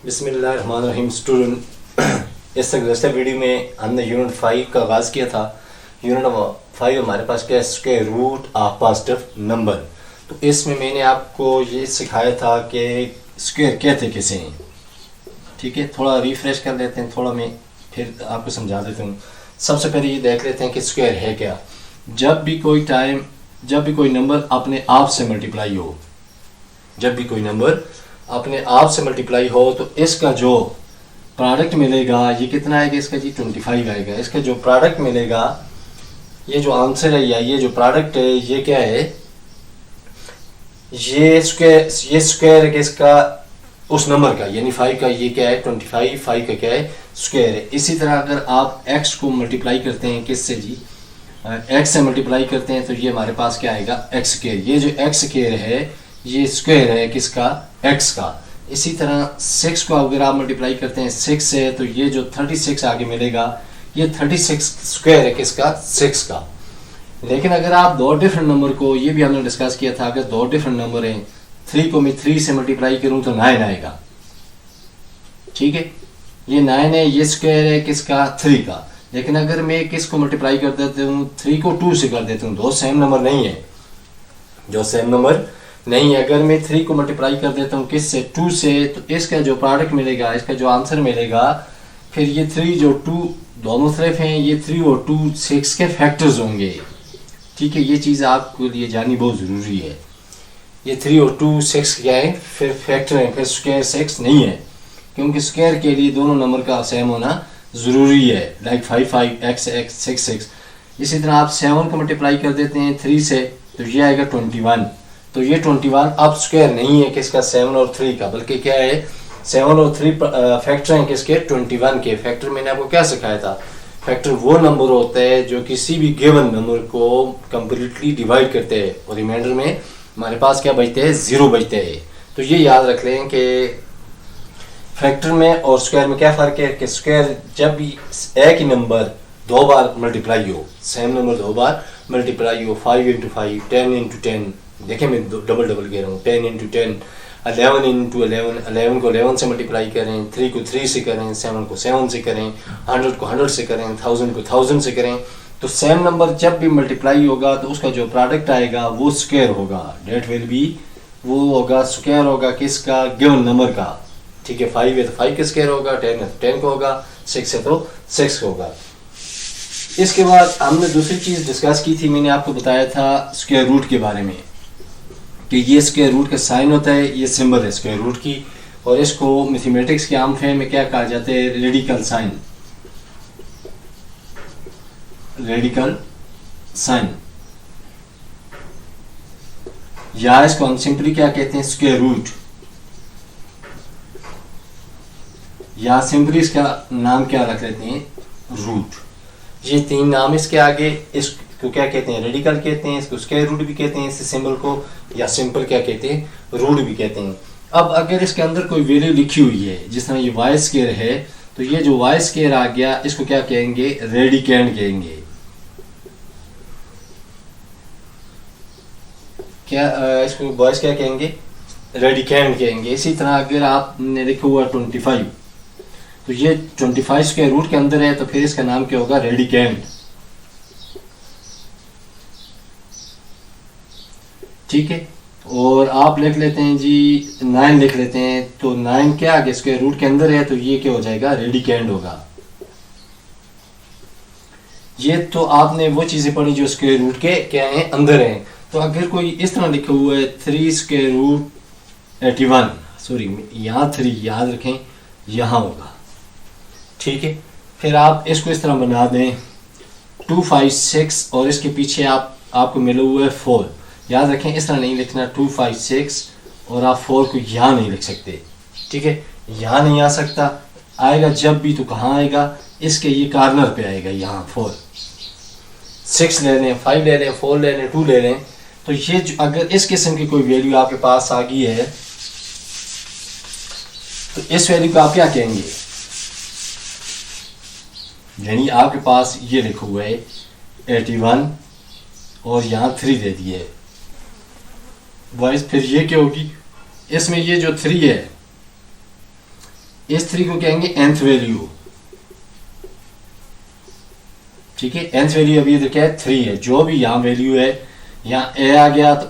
बिस्मिल्लाहिर्रहमानिर्रहीम स्टूडेंट। इस तक गुज़श्ता वीडियो में हमने यूनिट 5 का आगाज़ किया था। यूनिट 5 हमारे पास क्या है, square root of positive number. तो इसमें मैंने आपको ये सिखाया था कि स्क्वायर कहते किसे हैं। ठीक है, थोड़ा रिफ्रेश कर लेते हैं, थोड़ा मैं फिर आपको समझा देता हूँ। सबसे पहले ये देख लेते हैं कि स्क्वायर है क्या। जब भी कोई नंबर अपने आप से मल्टीप्लाई हो, जब भी कोई नंबर अपने आप से मल्टीप्लाई हो तो इसका जो प्रोडक्ट मिलेगा ये कितना आएगा, इसका जी 25 आएगा। इसका जो प्रोडक्ट मिलेगा, ये जो आंसर है या ये जो प्रोडक्ट है ये क्या है, ये स्क्वायर है किसका, उस नंबर का, यानी 5 का। ये क्या है 25, 5 का क्या है स्क्वायर है। इसी तरह अगर आप x को मल्टीप्लाई करते हैं किससे जी, x से मल्टीप्लाई करते हैं तो ये हमारे पास क्या आएगा x स्क्वायर। ये जो x स्क्वायर है ये स्क्वायर है किसका, x का। इसी तरह 6 को अगर आप मल्टीप्लाई करते हैं 6 से तो ये जो 36 आगे मिलेगा ये 36 स्क्वायर है किसका, 6 का। लेकिन अगर आप दो डिफरेंट नंबर को, ये भी हमने डिस्कस किया था, अगर दो डिफरेंट नंबर हैं, 3 को मैं 3 से मल्टीप्लाई करूं तो 9 आएगा। ठीक है, ये 9 है, ये स्क्वायर है किसका, 3 का। लेकिन अगर मैं किसको मल्टीप्लाई कर देता हूँ, 3 को 2 से कर देता हूँ, दो सेम नंबर नहीं है, जो सेम नंबर नहीं है। अगर मैं 3 को मल्टीप्लाई कर देता हूँ किससे, 2 से, तो इसका जो प्रोडक्ट मिलेगा, इसका जो आंसर मिलेगा, फिर ये 3 जो 2 दोनों तरफ हैं, ये 3 और 2 6 के फैक्टर्स होंगे। ठीक है, ये चीज़ आपके लिए जाननी बहुत ज़रूरी है। ये 3 और 2 6 क्या है, फिर फैक्टर है, फिर स्क्वायर 6 नहीं है, क्योंकि स्क्वायर के लिए दोनों नंबर का सेम होना ज़रूरी है। Like 5 5 x x 6 6। इसी तरह आप 7 को मल्टीप्लाई कर देते हैं 3 से तो ये आएगा 21। तो ये 21 अब स्क्वायर नहीं है किसका, 7 और 3 का, बल्कि क्या है 7 और 3 फैक्टर हैं किसके, 21 के। फैक्टर मैंने आपको क्या सिखाया था, फैक्टर वो नंबर होता है जो किसी भी गिवन नंबर को कंप्लीटली डिवाइड करते हैं और रिमाइंडर में हमारे पास क्या बचते हैं, 0 बचते हैं। तो ये याद रख लें कि फैक्टर में और स्क्वायर में क्या फ़र्क है कि स्क्वायर जब भी एक ही नंबर दो बार मल्टीप्लाई हो, सेम नंबर दो बार मल्टीप्लाई हो, 5 इंटू 5, 10 इंटू 10, देखिए मैं डबल कह रहा हूँ, 10 इंटू 10, 11 इंटू 11, 11 को 11 से मल्टीप्लाई करें, 3 को 3 से करें, 7 को 7 से करें, 100 को 100 से करें, 1000 को 1000 से करें। तो सेम नंबर जब भी मल्टीप्लाई होगा तो उसका जो प्रोडक्ट आएगा वो स्क्वायर होगा। डेट विल बी, वो होगा स्क्वायर होगा किसका, गिवन नंबर का। ठीक है, 5 है तो 5 का स्क्वायर होगा, 10 है तो 10 का होगा, 6 है तो 6 का होगा। इसके बाद हमने दूसरी चीज़ डिस्कस की थी, मैंने आपको बताया था स्क्वायर रूट के बारे में कि ये स्क्वायर रूट का साइन होता है, ये सिंबल है स्क्वायर रूट की, और इसको मैथमेटिक्स के आम फहम में क्या कहा जाता है, रेडिकल साइन। रेडिकल साइन, या इसको हम सिंपली क्या कहते हैं, स्क्वायर रूट, या सिंपली इसका नाम क्या रख लेते हैं, रूट। ये 3 नाम इसके आगे, इसको क्या कहते हैं, रेडिकल कहते हैं, इसको स्क्वायर रूट भी कहते हैं, इस सिंबल को, या सिंपल क्या कहते हैं, रूट भी कहते हैं। अब अगर इसके अंदर कोई वैल्यू लिखी हुई है, जिस तरह ये वाई स्क्वायर है, तो ये जो वाई स्क्वायर आ गया इसको क्या कहेंगे, रेडिकेंड कहेंगे। क्या इसको बॉयज क्या कहेंगे, रेडिकेंड कहेंगे। इसी तरह अगर आपने लिखा हुआ 25, तो ये 25 स्क्वायर रूट के अंदर है, तो फिर इसका नाम क्या होगा, रेडिकेंड। ठीक है, और आप लिख लेते हैं जी 9 लिख लेते हैं, तो 9 क्या आगे स्क्वायर रूट के अंदर है, तो ये क्या हो जाएगा, रेडिकेंड होगा। ये तो आपने वो चीजें पढ़ी जो स्क्वायर रूट के क्या है, अंदर हैं। तो अगर कोई इस तरह लिखा हुआ है 3 स्क्वायर रूट 81, सॉरी यहाँ 3 याद रखें, यहाँ होगा। ठीक है, फिर आप इसको इस तरह बना दें 256 और इसके पीछे आपको मिला हुआ है 4। याद रखें इस तरह नहीं लिखना 256 और आप 4 को यहाँ नहीं लिख सकते। ठीक है, यहाँ नहीं आ सकता, आएगा जब भी तो कहाँ आएगा, इसके ये कार्नर पे आएगा, यहाँ 4। 6 ले लें, 5 ले लें, 4 ले लें, 2 ले लें। तो ये अगर इस किस्म की कोई वैल्यू आपके पास आ गई है तो इस वैल्यू को आप क्या कहेंगे, यानी आपके पास ये लिखा हुआ है 81 और यहाँ 3 दे दिए, वाइस फिर ये क्या होगी, इसमें ये जो 3 है इस 3 को कहेंगे nth वैल्यू, ठीक है। nth वैल्यू अभी इधर क्या है 3 है, जो भी यहाँ वैल्यू है, यहाँ a आ गया तो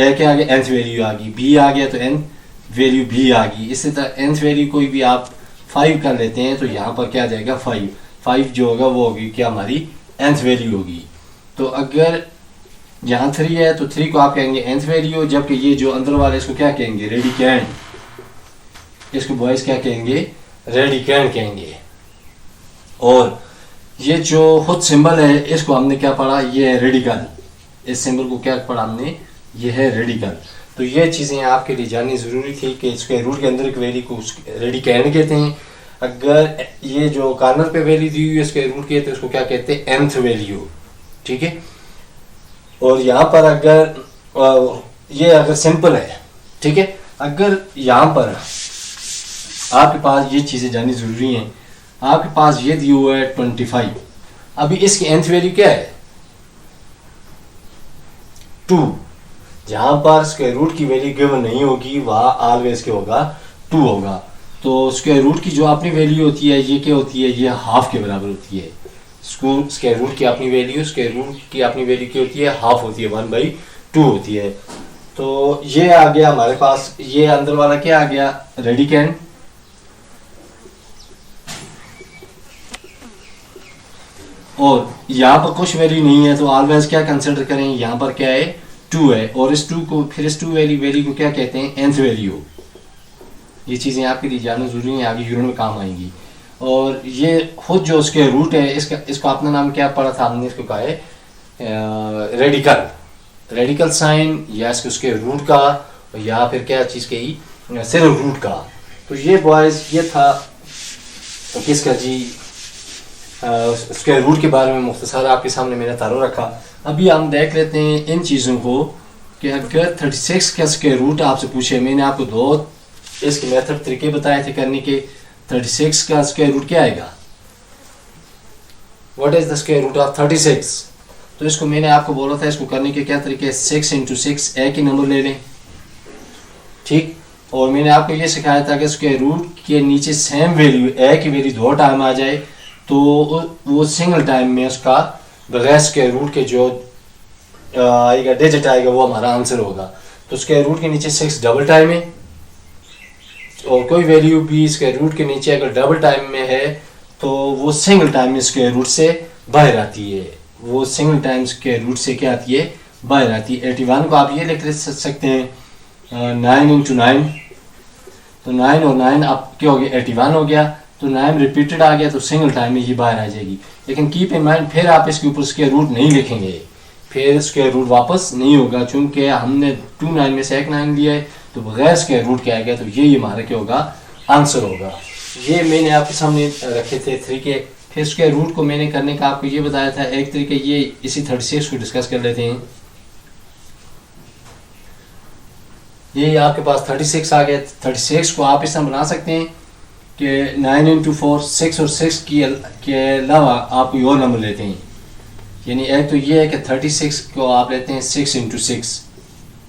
a के आगे nth वैल्यू आ गई, b आ गया तो nth वैल्यू b आ गई। इसी तरह nth वैल्यू कोई भी आप 5 कर लेते हैं तो यहाँ पर क्या आ जाएगा 5 जो होगा वो होगी क्या हमारी nth वैल्यू होगी। तो अगर यहाँ 3 है तो 3 को आप कहेंगे nth वैल्यू, जबकि ये जो अंदर वाले इसको क्या कहेंगे रेडिकेंड, इसको बॉयज क्या कहेंगे रेडिकेंड कहेंगे। और ये जो खुद सिंबल है इसको हमने क्या पढ़ा, ये है रेडिकल, इस सिंबल को क्या पढ़ा हमने, ये है रेडिकल। तो ये चीज़ें आपके लिए जाननी ज़रूरी थी कि इसके रूट के अंदर की वैल्यू को रेडिकेंड कहते हैं। अगर ये जो कॉर्नर पे वैल्यू दी हुई है इसके रूट के तो इसको क्या कहते हैं nth वैल्यू, ठीक है। और यहाँ पर अगर ये अगर सिंपल है, ठीक है, अगर यहाँ पर आपके पास ये चीज़ें जाननी ज़रूरी हैं, आपके पास ये दिया हुआ है 25, अभी इसकी nth वैल्यू क्या है 2, जहां पर स्क्वायर रूट की वैल्यू गिवन नहीं होगी वहां ऑलवेज क्या होगा 2 होगा। तो स्क्वायर रूट की जो अपनी वैल्यू होती है ये क्या होती है, ये हाफ के बराबर होती है। स्क्वायर रूट की अपनी वैल्यू, स्क्वायर रूट की अपनी वैल्यू क्या होती है, हाफ होती है, 1/2 होती है। तो ये आ गया हमारे पास, ये अंदर वाला क्या आ गया रेडिकेंड, और यहाँ पर कुछ वैल्यू नहीं है तो ऑलवेज क्या कंसिडर करें, यहाँ पर क्या है 2 है, और इस 2 को फिर इस 2 वैल्यू को क्या कहते हैं nth वैल्यू। ये चीज़ें आपके लिए जानना जरूरी है, आगे यूनिट में काम आएंगी। और ये खुद जो उसके रूट है इसका अपना नाम क्या पढ़ा था हमने, इसको कहा है रेडिकल साइन, या इसके उसके रूट का, या फिर क्या चीज़ कही सिर्फ रूट का। तो ये बॉयज ये था किसका जी स्क्वायर रूट के बारे में मुख्तसर आपके सामने मैंने तारो रखा। अभी हम देख लेते हैं इन चीज़ों को कि अगर 36 का स्क्वायर रूट आपसे पूछे, मैंने आपको 2 इसके मेथड तरीके बताए थे करने के। 36 का स्क्वायर रूट क्या आएगा, what is the square root of 36। तो इसको मैंने आपको बोला था इसको करने के क्या तरीके, 6 × 6 एक ही नंबर ले लें, ठीक। और मैंने आपको ये सिखाया था कि स्क्वायर रूट के नीचे सेम वैल्यू ए की वैल्यू 2 टाइम आ जाए तो वो सिंगल टाइम में उसका बगैर स्क्वायर रूट के जो आएगा डिजिट आएगा वो हमारा आंसर होगा। तो स्क्वायर रूट के नीचे 6 डबल टाइम है, और कोई वैल्यू भी स्क्वायर रूट के नीचे अगर डबल टाइम में है तो वो सिंगल टाइम में स्क्वायर रूट से बाहर आती है, वो सिंगल टाइम स्क्वायर रूट से क्या आती है, बाहर आती है। 81 को आप ये लिख सकते हैं 9 × 9, तो 9 और 9 आप क्या हो गया 81 हो गया। तो 9 रिपीटेड आ गया तो सिंगल टाइम में ये बाहर आ जाएगी। लेकिन कीप इन माइंड फिर आप इसके ऊपर स्क्वायर रूट नहीं लिखेंगे, फिर स्क्वायर रूट वापस नहीं होगा, चूंकि हमने 2 9 में से एक 9 लिया है तो बगैर स्क्वायर रूट के आ गया, तो ये हमारा क्या होगा आंसर होगा। ये मैंने आपके सामने रखे थे 3 के। फिर स्क्वायर रूट को मैंने करने का आपको ये बताया था एक तरीके, ये इसी 36 को डिस्कस कर लेते हैं। ये आपके पास 36 आ गया, 36 को आप इस तरह बना सकते हैं कि 9 × 4 6 और 6 के अलावा आप कोई और नंबर लेते हैं। यानी एक तो ये है कि 36 को आप लेते हैं 6 × 6,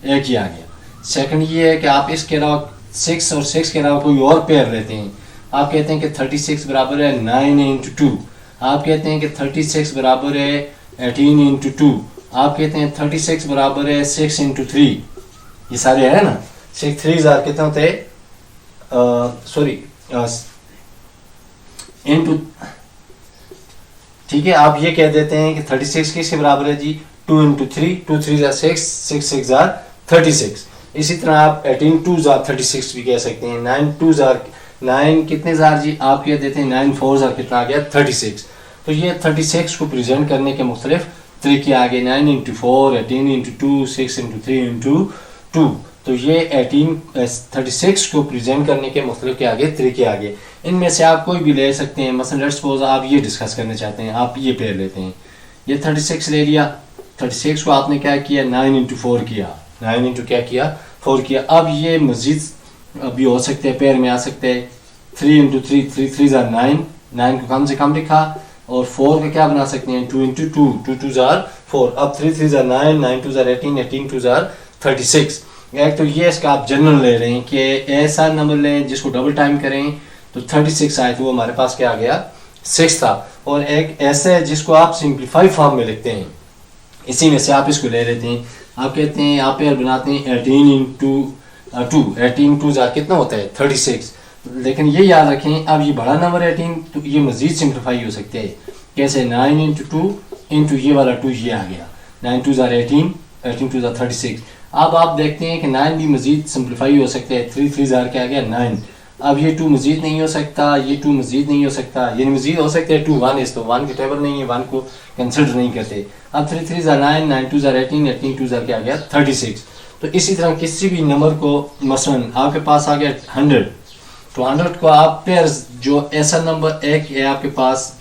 एक ही आ गया। सेकंड ये है कि आप इसके अलावा 6 और 6 के अलावा कोई और पेयर लेते हैं। आप कहते हैं कि 36 बराबर है 9 × 2, आप कहते हैं कि 36 बराबर है 18 × 2, आप कहते हैं 36 बराबर है 6 × 3। ये सारे है ना, 6 3 कितने होते हैं, सॉरी इनटू, ठीक है। आप ये कह देते हैं कि 36 किसके बराबर है जी 2 × 3, 2 3 6, 6 6 36। इसी तरह आप 18 2 36 भी कह सकते हैं। 9 2 9 कितने जार जी, आप कह देते हैं 9 4 कितना आ गया 36। तो ये 36 को प्रेजेंट करने के मुख्तलिफ तरीके आ गए, 9 × 4, 18 × 2, 6 × 3 × 2। तो ये 36 को प्रेजेंट करने के मुख्तलिफ के आगे तरीके आ गए। इनमें से आप कोई भी ले सकते हैं। मसलन लेट्स सपोज आप ये डिस्कस करना चाहते हैं, आप ये पेयर लेते हैं, ये 36 ले लिया, 36 को आपने क्या किया 9 × 4 किया, 9 × क्या किया 4 किया। अब ये मजीद अभी हो सकते हैं, पेयर में आ सकते हैं 3 × 3, 3 3 9, 9 को कम से कम लिखा, और 4 का क्या बना सकते हैं 2 × 2, 2 2 4। अब 3 3 9, 9 2 18, 18 2 36। एक तो ये इसका आप जनरल ले रहे हैं कि ऐसा नंबर लें जिसको डबल टाइम करें तो 36 आए तो वो हमारे पास क्या आ गया 6 था। और एक ऐसे है जिसको आप सिंप्लीफाई फॉर्म में लिखते हैं, इसी में से आप इसको ले लेते हैं। आप कहते हैं आप पेयर बनाते हैं 18 इंटू 2, 18 टू कितना होता है 36। लेकिन ये याद रखें अब ये बड़ा नंबर 18 तो ये मजीद सिंप्लीफाई हो सकते हैं। कैसे 9 इंटू 2 इंटू ये वाला 2 ये आ गया 9 2 18, 18 2 36। अब आप देखते हैं कि 9 भी मजीद सिंप्लीफाई हो सकते हैं। 3 3 क्या आ गया 9। अब ये 2 मजीद नहीं हो सकता, ये 2 मजीद नहीं हो सकता, ये मजीद हो सकते हैं 2 1 इस तो 1 की टेबल नहीं है, 1 को कंसिडर नहीं करते। अब 3 3 9, 9 2 18, 18 2 क्या आ गया 36। तो इसी तरह किसी भी नंबर को मसलन आपके पास आ गया 100, तो 100 को आप पेयर्स जो ऐसा नंबर एक है आपके पास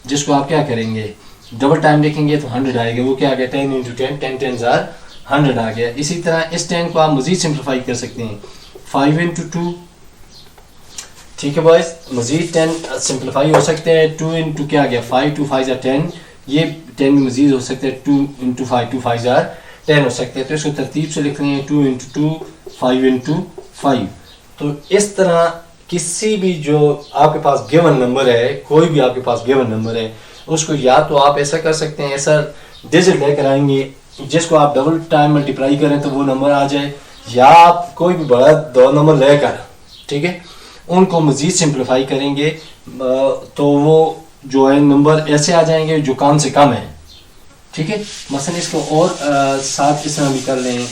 जिसको आप क्या करेंगे डबल टाइम लिखेंगे तो 100 आएगा। वो क्या आ गया 10 इंटू 10, 10 10 100 आ गया। इसी तरह इस 10 को आप मजीद सिंप्लीफाई कर सकते हैं 5 इंटू 2, ठीक है बॉयज, मजीद 10 सिंप्लीफाई हो सकते हैं। 2 इंटू क्या आ गया 5 2 5 10, ये 10 मजीद हो सकते हैं 2 इंटू 5 2 5 10 हो सकते हैं। तो इसको तरतीब से लिख लेंगे 2 इंटू 2 5 इंटू 5। तो इस तरह किसी भी जो आपके पास गिवन नंबर है, कोई भी आपके पास गिवन नंबर है, उसको या तो आप ऐसा कर सकते हैं ऐसा डिजिट लेकर आएंगे जिसको आप डबल टाइम मल्टीप्लाई करें तो वो नंबर आ जाए, या आप कोई भी बड़ा 2 नंबर लेकर ठीक है उनको मजीद सिंप्लीफाई करेंगे तो वो जो है नंबर ऐसे आ जाएंगे जो कम से कम है। ठीक है, मसलन इसको और साथ इस तरह भी कर लें,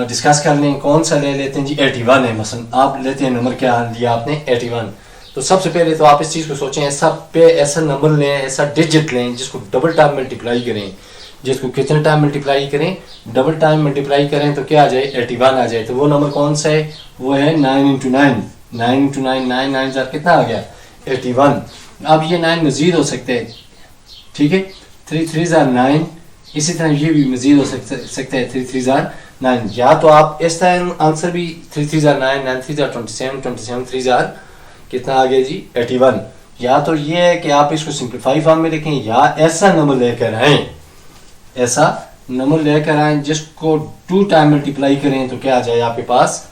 डिस्कस कर लें। कौन सा ले लेते हैं जी 81 है, मसलन आप लेते हैं नंबर क्या लिया आपने 81। तो सबसे पहले तो आप इस चीज़ को सोचें ऐसा नंबर लें, ऐसा डिजिट लें जिसको डबल टाइम मल्टीप्लाई करें। जिसको कितने टाइम मल्टीप्लाई करें, डबल टाइम मल्टीप्लाई करें तो क्या आ जाए 81 आ जाए। तो वो नंबर कौन सा है, वो है 9 इंटू 9, 9 इंटू 9, 9 9 कितना आ गया 81। अब ये 9 मजीद हो सकते हैं, ठीक है 3 3 9, इसी तरह ये भी मजीद हो सकते हैं 3 3 9। या तो आप इस तरह आंसर भी 3 3 9, 9 3 27, 27 3 कितना आ गया जी 81। या तो ये है कि आप इसको सिंप्लीफाई फॉर्म में लिखें, या ऐसा नंबर लेकर आए, ऐसा नंबर लेकर आए जिसको 2 टाइम मल्टीप्लाई करें तो क्या आ जाए आपके पास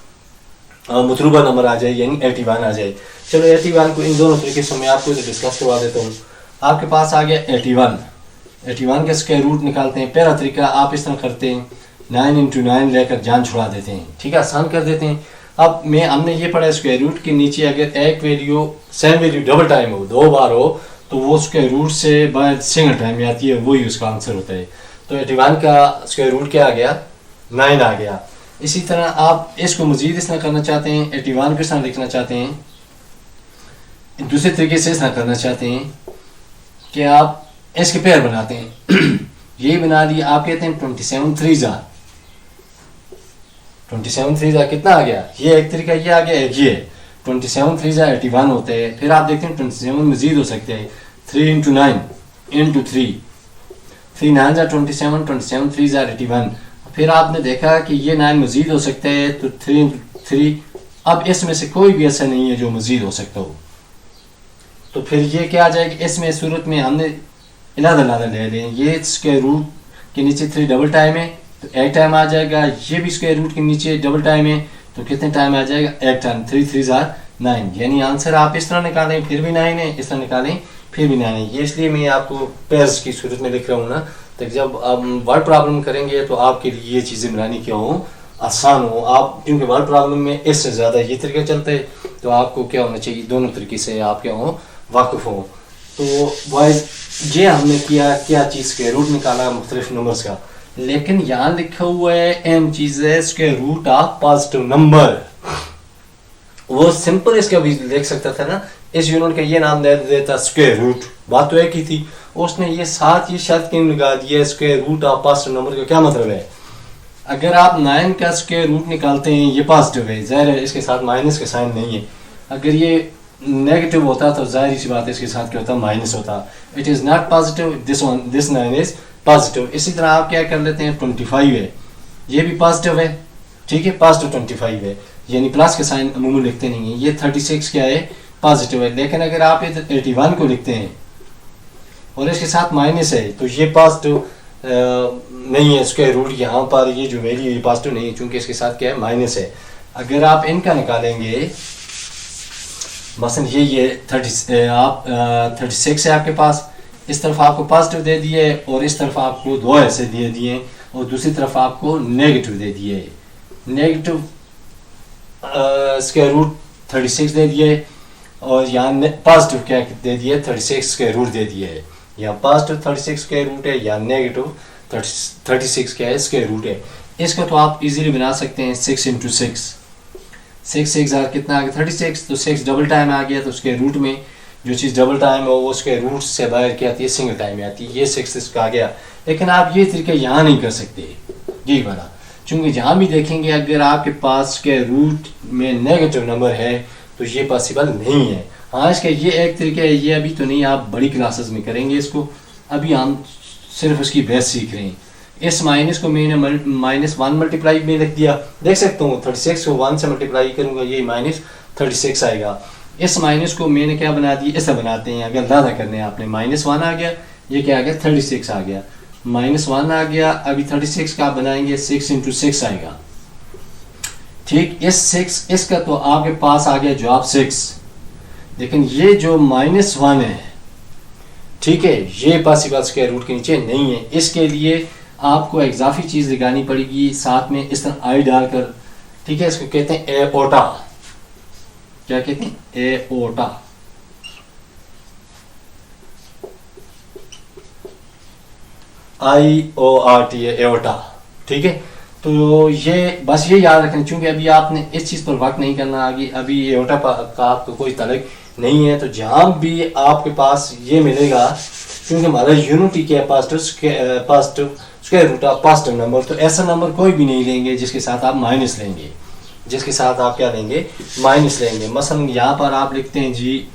मतलूबा नंबर आ जाए, यानी 81 आ जाए। चलो 81 को इन दोनों तरीके से मैं आपको डिस्कस करवा देता हूँ। आपके पास आ गया 81 के स्क्वायर रूट निकालते हैं। पहला तरीका आप इस तरह करते हैं 9 इंटू 9 लेकर जान छुड़ा देते हैं, ठीक है आसान कर देते हैं। अब हमने ये पढ़ा स्क्वायर रूट के नीचे अगर एक value same value double time हो, 2 बार हो, तो वो स्क्वायर रूट से बाद सिंगल टाइम में आती है, वही उसका आंसर होता है। तो 81 का स्क्वायर रूट क्या आ गया 9 आ गया। इसी तरह आप इसको मजीद इस तरह करना चाहते हैं, 81 को इस तरह लिखना चाहते हैं, दूसरे तरीके से इस तरह करना चाहते हैं कि आप इसके पेयर बनाते हैं ये बना दिया, आप कहते हैं 27 3 कितना आ गया, ये एक तरीका ये आ गया, एक ये 27 3 81 होते हैं। फिर आप देखते हैं 27 मजीद हो सकते हैं 3 इंटू 9 इंटू 3 9 27, 27 3 81। फिर आपने देखा कि ये 9 मजीद हो सकते हैं तो 3 इंटू 3। अब इसमें से कोई भी ऐसा नहीं है जो मजीद हो सकता हो, तो फिर ये क्या आ जाएगा, इसमें सूरत में हमने इलादा ले लें, ये स्क्वायर रूट के नीचे 3 डबल टाइम है तो एक टाइम आ जाएगा, ये भी स्क्वायर रूट के नीचे डबल टाइम है तो कितने टाइम आ जाएगा एक टाइम, 3 3 9। यानी आंसर आप इस तरह निकालें फिर भी 9 है, इस तरह निकालें फिर भी 9 है। ये इसलिए मैं आपको पेयर्स की सूरत में लिख रहा हूँ ना, तो जब आप वर्ड प्रॉब्लम करेंगे तो आपके लिए ये चीज़ें बनानी क्या हो आसान हो। आप क्योंकि वर्ड प्रॉब्लम में इससे ज़्यादा ये तरीका चलता है तो आपको क्या होना चाहिए, दोनों तरीके से आप क्या हो वाकिफ हो। तो बॉयज ये हमने किया क्या चीज़ के रूट निकाला मुख्तलिफ नंबर्स का, लेकिन यहाँ लिखा हुआ है अहम चीज़ है इसके रूट ऑफ पॉजिटिव नंबर। वो सिंपल इसका भी लिख सकता था ना, इस यूनिट का ये नाम दे देता स्क्वायर रूट, बात तो एक ही थी। उसने ये साथ ये शर्त क्यों लगा दिया square root of positive number का क्या मतलब है, अगर आप 9 का स्क्वायर रूट निकालते हैं ये पॉजिटिव है, ज़ाहिर है इसके साथ माइनस का साइन नहीं है। अगर ये नेगेटिव होता तो जाहिर सी बात है इसके साथ क्या होता माइनस होता। It is not positive, this 9 is positive. इसी तरह आप क्या कर लेते हैं 25 है, ये भी पॉजिटिव है, ठीक है पॉजिटिव 25 है, यानी प्लस के साइन अमूमन लिखते नहीं है। ये 36 क्या है पॉजिटिव है, लेकिन अगर आप 81 को लिखते हैं और इसके साथ माइनस है तो ये पॉजिटिव नहीं है, स्क्वायर रूट यहाँ पर ये जो वैल्यू ये पॉजिटिव नहीं है, चूंकि इसके साथ क्या है माइनस है। अगर आप इनका निकालेंगे मसलन ये 36 है आपके पास, इस तरफ आपको पॉजिटिव दे दिए और इस तरफ आपको 2 ऐसे दे दिए और दूसरी तरफ आपको नेगेटिव दे दिए, नेगेटिव स्क्वायर रूट 36 दे दिए और यहाँ पॉजिटिव क्या दे दिए 36 स्क्वायर रूट दे दिए। यहाँ पॉजिटिव 36 स्क्वायर रूट है या नेगेटिव 36 क्या है स्क्वायर रूट है। इसको तो आप इजीली बना सकते हैं 6 इंटू 6, 6 कितना आ गया 36, तो 6 डबल टाइम आ गया, तो उसके रूट में जो चीज़ डबल टाइम है वो उसके रूट से बाहर क्या आती है सिंगल टाइम में आती है, ये 6 इसका आ गया। लेकिन आप ये तरीका यहाँ नहीं कर सकते यही वाला, क्योंकि जहाँ भी देखेंगे अगर आपके पास के रूट में नेगेटिव नंबर है तो ये पॉसिबल नहीं है। हाँ इसका ये एक तरीका है, ये अभी तो नहीं, आप बड़ी क्लासेस में करेंगे इसको, अभी हम सिर्फ उसकी बेस सीख रहे हैं। इस माइनस को मैंने -1 मल्टीप्लाई में लिख दिया, देख सकता हूँ 36 को 1 से मल्टीप्लाई करूँगा ये -36 आएगा। इस माइनस को मैंने क्या बना दिया, ऐसा बनाते हैं अगर ज़्यादा करने हैं आपने, -1 आ गया, ये क्या आ गया 36 आ गया, -1 आ गया, अभी 36 का आप बनाएंगे 6 इंटू 6 आएगा। ठीक, इस 6 इसका तो आपके पास आ गया जवाब 6, लेकिन ये जो -1 है ठीक है ये पॉसिबल स्क्वायर रूट के नीचे नहीं है। इसके लिए आपको इजाफी चीज़ लगानी पड़ेगी साथ में इस तरह आई डालकर, ठीक है, इसको कहते हैं एओटा, क्या कहते हैं एओटा। IORT एओटा, ठीक है। तो ये बस ये याद रखें, क्योंकि अभी आपने इस चीज़ पर वक्त नहीं करना आगे, अभी एओटा का आपको कोई तलक नहीं है। तो जहाँ भी आपके पास ये मिलेगा, क्योंकि हमारा यूनिटी क्या है positive square root of positive number, तो ऐसा नंबर कोई भी नहीं लेंगे जिसके साथ आप माइनस लेंगे, जिसके साथ आप क्या लेंगे माइनस लेंगे। मसलन यहाँ पर आप लिखते हैं जी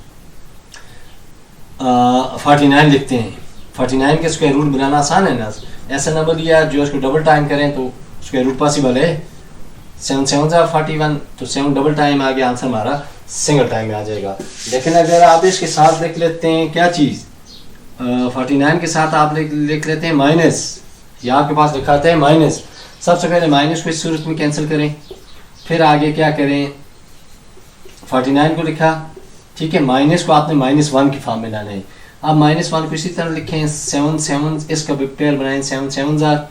49 लिखते हैं, 49 के स्क्वायर रूट बनाना आसान है ना, ऐसा नंबर लिया जो इसको डबल टाइम करें तो स्क्वायर रूट पॉसिबल है, 7 7 41, तो 7 डबल टाइम आ गया, आंसर हमारा सिंगल टाइम में आ जाएगा। लेकिन अगर आप इसके साथ लिख लेते हैं क्या चीज़ 49 के साथ आप लिख लेते हैं माइनस, या आपके पास लिखा है माइनस, सबसे पहले माइनस को इस सूरत में कैंसिल करें, फिर आगे क्या करें 49 को लिखा, ठीक है, माइनस को आपने -1 की फॉर्म में लाना है। अब -1 को इसी तरह लिखें 7 7, इसका पेयर बनाएं 7 7।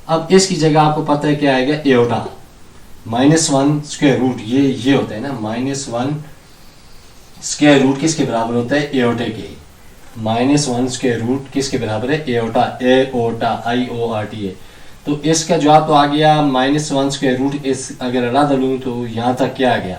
अब इसकी जगह आपको पता है क्या आएगा एओटा, -1 स्क्वायर रूट, ये होता है ना, -1 स्क्वायर रूट किसके बराबर होता है एओटे के, -1 स्क्वायर रूट किसके बराबर है एओटा, एओटा IORT है। तो इसका जवाब तो आ गया -1 स्क्वायर रूट, इस अगर अलग लूँ तो यहाँ तक क्या आ गया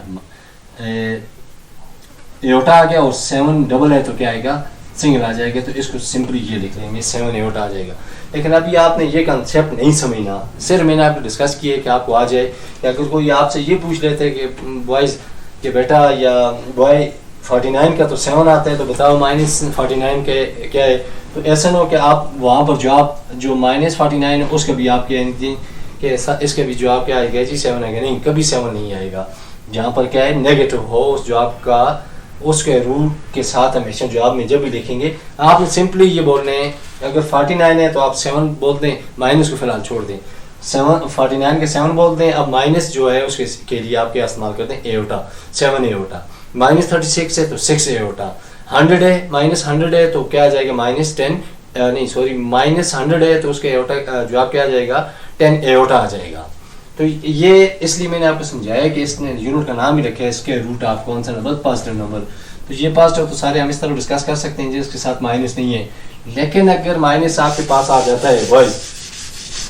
एओटा आ गया, और 7 डबल है तो क्या आएगा सिंगल आ जाएगा। तो इसको सिंपली ये लिख लेंगे 7 एओटा आ जाएगा। लेकिन अभी आपने ये कंसेप्ट नहीं समझना, सिर्फ मैंने आपको डिस्कस किया कि आपको आ जाए। कि अगर कोई आपसे ये पूछ लेते कि बॉयज़ के बेटा या बॉय 49 का तो 7 आता है, तो बताओ -49 के क्या है, तो ऐसा ना हो कि आप वहाँ पर जवाब जो -49 है उसका भी आप कह दें कि इसका भी जवाब क्या आएगा जी 7 आएगा, नहीं, कभी 7 नहीं आएगा। जहाँ पर क्या है नेगेटिव हो उस जवाब का, उसके रूट के साथ हमेशा जवाब में जब भी लिखेंगे आपने सिंपली ये बोलना है, अगर 49 है तो आप 7 बोल दें, माइनस को फिलहाल छोड़ दें, 49 के 7 बोल दें, अब माइनस जो है उसके के लिए आप क्या इस्तेमाल करते हैं एओटा, 7 एओटा। -36 है तो 6 एओटा, 100 है -100 है तो क्या आ जाएगा -10 नहीं सॉरी -100 है तो उसके एओटा जवाब क्या आ जाएगा 10 एओटा आ जाएगा। तो ये इसलिए मैंने आपको समझाया कि इसने यूनिट का नाम ही रखा है, इसके रूट ऑफ कौन सा नंबर पॉजिटिव नंबर। तो ये पॉजिटिव तो सारे हम इस तरह डिस्कस कर सकते हैं जिसके साथ माइनस नहीं है। लेकिन अगर माइनस आपके पास आ जाता है बॉयज,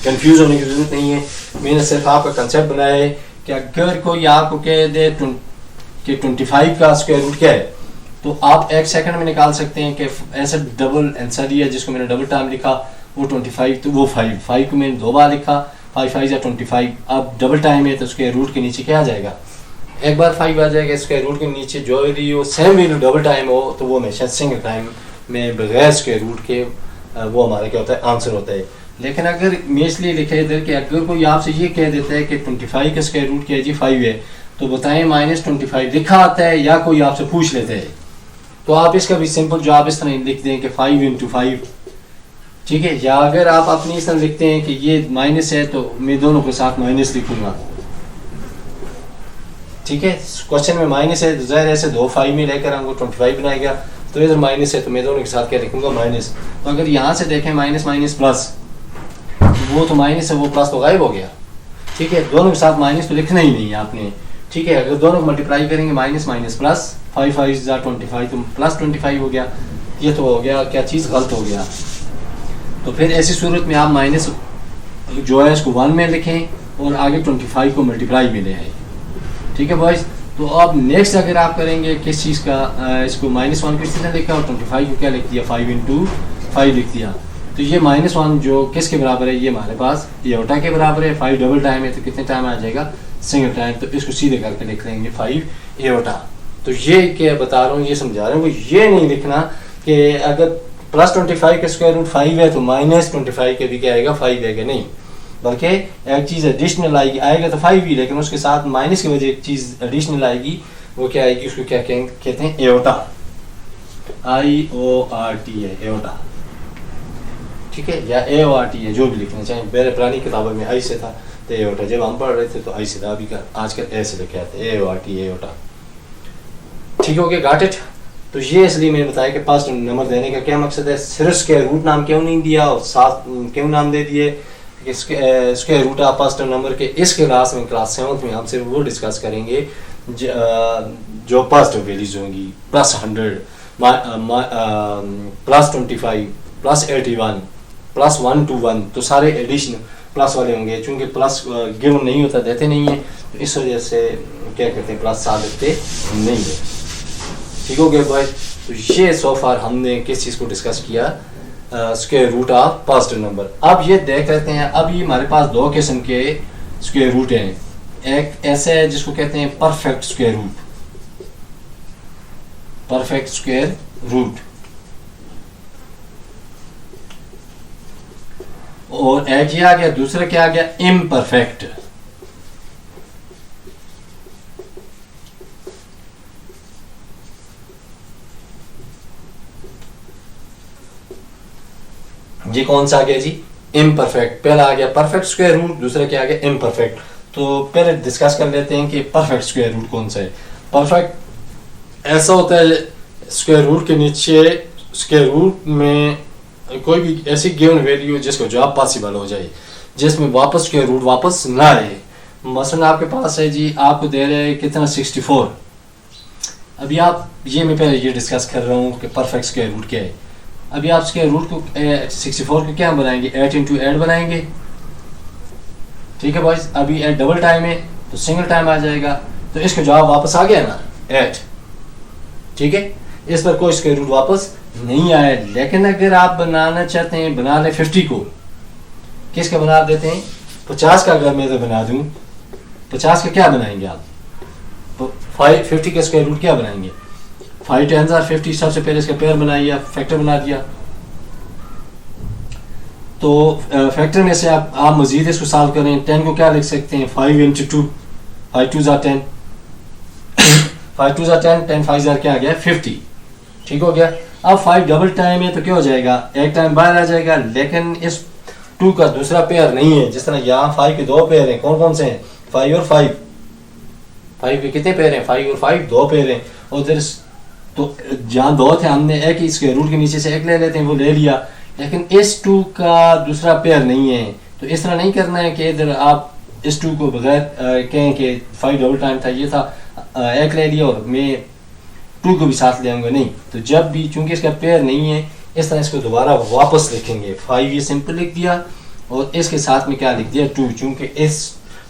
कंफ्यूज होने की जरूरत नहीं है, मैंने सिर्फ आपका कंसेप्ट बनाया है कि अगर कोई आपको कह दे कि 25 का स्क्वायर रूट क्या है, तो आप 1 सेकंड में निकाल सकते हैं कि ऐसा डबल आंसर है जिसको मैंने डबल टाइम लिखा वो 25, तो वो 5 को मैंने 2 बार लिखा, 5 5 या 25। अब डबल टाइम है तो उसके रूट के नीचे क्या आ जाएगा, एक बार 5 आ जाएगा, इसके रूट के नीचे जो value same value double time हो तो वो हमेशा सिंगल टाइम में बगैर स्क्वायर रूट के वो हमारा क्या होता है आंसर होता है। लेकिन अगर मैं इसलिए लिखा इधर कि अगर कोई आपसे ये कह देता है कि 25 का स्क्वायर रूट क्या है जी 5 है, तो बताएं -25 लिखा आता है या कोई आपसे पूछ लेते हैं, तो आप इसका भी सिंपल जवाब इस तरह लिख दें कि 5 × 5, ठीक है। या अगर आप अपनी इस तरह लिखते हैं कि ये माइनस है तो मैं दोनों के साथ माइनस लिखूंगा, ठीक है, क्वेश्चन में माइनस है, ज़ाहिर ऐसे 2 5 में लेकर हमको 25 बनाएगा, तो इधर माइनस है तो मैं दोनों के साथ क्या लिखूंगा माइनस। तो अगर यहाँ से देखें माइनस माइनस प्लस, वो तो माइनस है, वो प्लस तो गायब हो गया। ठीक है, दोनों के साथ माइनस तो लिखना ही नहीं है आपने। ठीक है, अगर दोनों को मल्टीप्लाई करेंगे माइनस माइनस प्लस, 5 5 25 तो प्लस 25 हो गया। ये तो हो गया क्या चीज़, गलत हो गया। तो फिर ऐसी सूरत में आप माइनस जो है इसको 1 में लिखें और आगे 25 को मल्टीप्लाई में ले आए। ठीक है बॉयज़, तो अब नेक्स्ट अगर आप करेंगे किस चीज़ का, इसको -1 किसी ने लिखा और 25 को क्या लिख दिया 5 × 5 लिख दिया। तो ये -1 जो किसके बराबर है, ये हमारे पास एओर्टा के बराबर है। 5 डबल टाइम है तो कितने टाइम आ जाएगा, सिंगल टाइम, तो इसको सीधे करके लिख लेंगे 5 एओर्टा। तो ये क्या बता रहा हूँ, ये समझा रहा हूँ, ये नहीं लिखना कि अगर +25 का स्क्वायर रूट 5 है तो -25 के भी क्या आएगा 5 आएगा, नहीं, बल्कि एक चीज़ एडिशनल आएगा तो 5 ही, लेकिन उसके साथ माइनस की वजह एक चीज़ एडिशनल आएगी, वो क्या आएगी, उसको क्या कहते हैं एओर्टा, IORT है एओर्टा। ठीक है, या AORT है, जो भी लिखना चाहिए। मेरे पुरानी किताबों में आई से था तो एओर्टा, जब हम पढ़ रहे थे तो आई से था, अभी का आजकल ए से लिखे आते AORT एओर्टा। ठीक हो गया, गॉट इट। तो ये इसलिए मैंने बताया कि पास्ट नंबर देने का क्या मकसद है, सिर्फ स्क्वायर रूट नाम क्यों नहीं दिया और साथ क्यों नाम दे दिए, square root of past number के। इस क्लास में, क्लास 7 में हम सिर्फ वो डिस्कस करेंगे जो पास्ट वैल्यूज होंगी, +100, +25, +81, +121, तो सारे एडिशन प्लस वाले होंगे। चूंकि प्लस गिवन नहीं होता, देते नहीं है, तो इस वजह से क्या करते हैं, प्लस साथ देते नहीं है। ठीक हो गया भाई। तो ये सो फार हमने किस चीज़ को डिस्कस किया, square root of positive number. अब ये देख लेते हैं, अब ये हमारे पास 2 किस्म के स्क्वायर रूट हैं। एक ऐसे है जिसको कहते हैं perfect square root, perfect square root, और एक ये आ गया, दूसरा क्या आ गया, इम्परफेक्ट। ये कौन सा आ गया जी, इम्परफेक्ट। पहला आ गया परफेक्ट स्क्वायर रूट, दूसरा क्या आ गया, इम्परफेक्ट। तो पहले डिस्कस कर लेते हैं कि परफेक्ट स्क्वायर रूट कौन सा है। परफेक्ट ऐसा होता है स्क्वायर रूट के नीचे, स्क्वायर रूट में कोई भी ऐसी गिवन वैल्यू जिसको जवाब पॉसिबल हो जाए, जिसमें वापस स्क्वायर रूट वापस ना आए। मसलन आपके पास है जी, आपको दे रहे हैं कितना 64। अभी आप, ये मैं पहले ये डिस्कस कर रहा हूँ कि परफेक्ट स्क्वायर रूट क्या है। अभी आप स्क्वायर रूट को 64 को क्या बनाएंगे, 8 × 8 बनाएंगे। ठीक है बॉयज, अभी 8 डबल टाइम है तो सिंगल टाइम आ जाएगा, तो इसका जवाब वापस आ गया ना 8। ठीक है, इस पर कोई स्क्वायर रूट वापस नहीं आया। लेकिन अगर आप बनाना चाहते हैं, बना लें 50 को, किसका बना देते हैं, 50 का। अगर मैं तो बना दूं 50 का, क्या बनाएंगे आप, 50 का स्क्वायर रूट क्या बनाएंगे, 5 10 50। सबसे पहले इसका पेयर बनाइए, फैक्टर बना दिया। तो फैक्टर में से आप मजीद इसको सॉल्व करें। 10 को क्या लिख सकते हैं, 5 × 2, 5 2 10, 5 2 10, 10 5 क्या आ गया 50। ठीक हो गया। अब 5 डबल टाइम है तो क्या हो जाएगा, एक टाइम बाहर आ जाएगा, लेकिन इस 2 का दूसरा पेयर नहीं है। जिस तरह यहाँ 5 के 2 पेयर हैं, कौन कौन से हैं, 5 और 5। 5 के कितने पेयर हैं, 5 और 5 2 पेयर हैं। और इधर तो जहाँ 2 थे, हमने एक ही स्क्वायर रूट के नीचे से एक ले लेते हैं, वो ले लिया। लेकिन इस 2 का दूसरा पेयर नहीं है, तो इस तरह नहीं करना है कि इधर आप इस 2 को बगैर कहें कि 5 डबल टाइम था, ये था, एक ले लिया और मैं 2 को भी साथ ले आऊँगा, नहीं। तो जब भी, चूंकि इसका पेयर नहीं है, इस तरह इसको दोबारा वापस लिखेंगे। 5 ये सिंपल लिख दिया और इसके साथ में क्या लिख दिया 2, चूंकि इस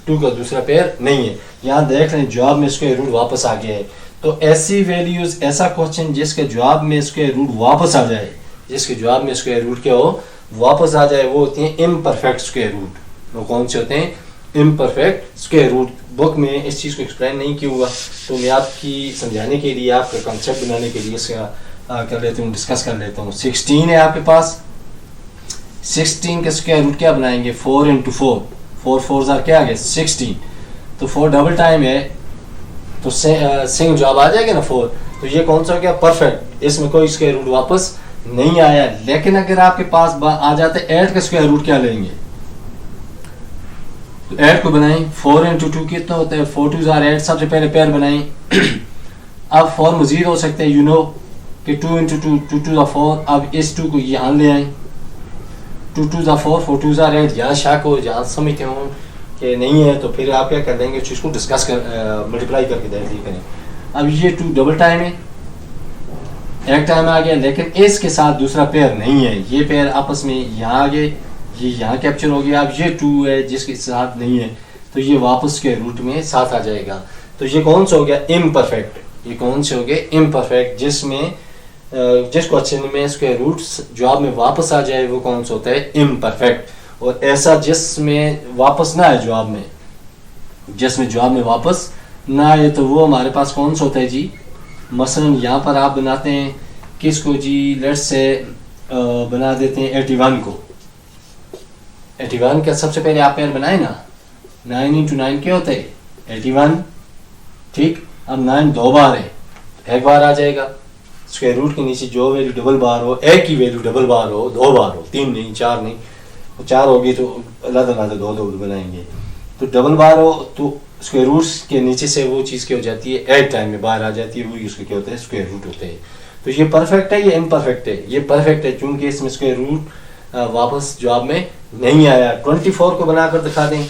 2 का दूसरा पेयर नहीं है। यहाँ देख लें जवाब में स्क्वायर रूट वापस आ गया है। तो ऐसी वैल्यूज, ऐसा क्वेश्चन जिसके जवाब में स्क्वायर रूट वापस आ जाए, जिसके जवाब में स्क्वायर रूट क्या हो, वापस आ जाए, वो होती हैं इम्परफेक्ट स्क्वायर रूट। वो कौन से होते हैं, इम्परफेक्ट स्क्वायर रूट। बुक में इस चीज़ को एक्सप्लेन नहीं किया हुआ, तो मैं आपकी समझाने के लिए, आपका कंसेप्ट बनाने के लिए इसका कर लेता हूँ, डिस्कस कर लेता हूँ। 16 है आपके पास, 16 का स्क्वायर रूट क्या बनाएंगे, 4 × 4, 4 4 क्या आ गया 16। तो 4 डबल टाइम है तो सिंगल जवाब आ जाएगा ना 4। तो ये कौन सा हो गया, परफेक्ट। इसमें कोई स्क्वायर रूट वापस नहीं आया। लेकिन अगर आपके पास आ जाते 8 का स्क्वायर रूट क्या लेंगे, तो 8 को बनाएं, 4 इंटू 2 कितना होता है, 4 2 8। सबसे पहले पेयर बनाएं। अब 4 मजीद हो सकते हैं, यू नो कि 2 इंटू 2 2 2 4। अब इस 2 को यहाँ ले आए, 2 2 4 4 2 8। यहाँ शक हो, यहाँ समझते हो कि नहीं है तो फिर आप क्या कर देंगे, इसको डिस्कस कर मल्टीप्लाई करके देख करें। अब ये 2 डबल टाइम है, एक टाइम आ गया, लेकिन इसके साथ दूसरा पेयर नहीं है। ये पेयर आपस में यहाँ आ गए, ये यहाँ कैप्चर हो गया। अब ये 2 है जिसके साथ नहीं है, तो ये वापस के रूट में साथ आ जाएगा। तो ये कौन सा हो गया, इम्परफेक्ट। ये कौन से हो गए, इम्परफेक्ट। जिसमें जिस क्वेश्चन में इसके रूट जवाब में वापस आ जाए वो कौन सा होता है, इम्परफेक्ट। और ऐसा जिसमें वापस ना आए जवाब में, जिसमें जवाब में वापस ना आए, तो वो हमारे पास कौन सा होता है जी। मसलन यहाँ पर आप बनाते हैं किसको जी, लेट्स से बना देते हैं 81 को। 81 का सबसे पहले आप पेयर बनाए ना, 9 इंटू 9 क्या होता है, 81। ठीक, अब 9 दो बार है, एक बार आ जाएगा। स्क्वायर रूट के नीचे जो वैल्यू डबल बार हो, एक ही वैल्यू डबल बार हो, दो बार हो, 3 नहीं 4 नहीं, 4 होगी तो अलग अलग दो दो बनाएंगे। तो डबल बार हो तो स्क्वायर रूट के नीचे से वो चीज़ क्या हो जाती है, एट टाइम में बाहर आ जाती है, वही उसके क्या होते हैं, स्क्वायर रूट होते हैं। तो ये परफेक्ट है, ये इम्परफेक्ट है। ये परफेक्ट है क्योंकि इसमें स्क्वायर रूट वापस जवाब में नहीं आया। 24 को बनाकर दिखा दें,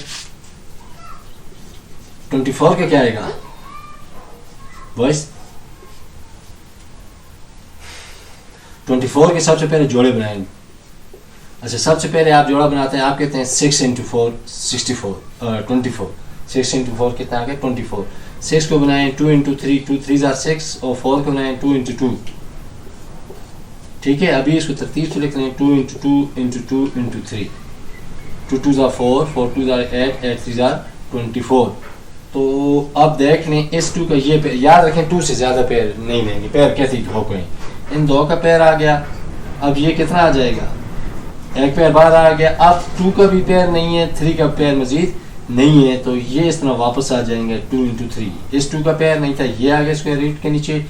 24 का क्या आएगा बॉयस। 24 के सबसे पहले जोड़े बनाएंगे। अच्छा, सबसे पहले आप जोड़ा बनाते हैं, आप कहते हैं 6 इंटू 4 64, 24। 6 इंटू 4 कितना आ गया, 24। 6 को बनाएं 2 इंटू 3, 2 3 6, और 4 को बनाएं 2 इंटू 2। ठीक है, अभी इसको तरतीब से लिख लें, 2 इंटू 2 इंटू 2 इंटू 3, 2 2 4, 4 2 8, 8 3 24। तो अब देख लें इस 2 का ये पेयर, याद रखें 2 से ज़्यादा पेयर नहीं लेंगे, पेयर कैसे हो गए। इन 2 का पेयर आ गया, अब ये कितना आ जाएगा, एक पेयर बाहर आ गया। अब 2 का भी पेयर नहीं है, 3 का पेयर मजीद नहीं है, तो ये इस तरह वापस आ जाएंगे 2 इंटू 3। इस 2 का पेयर नहीं था, ये आ गया स्क्वायर रूट के नीचे,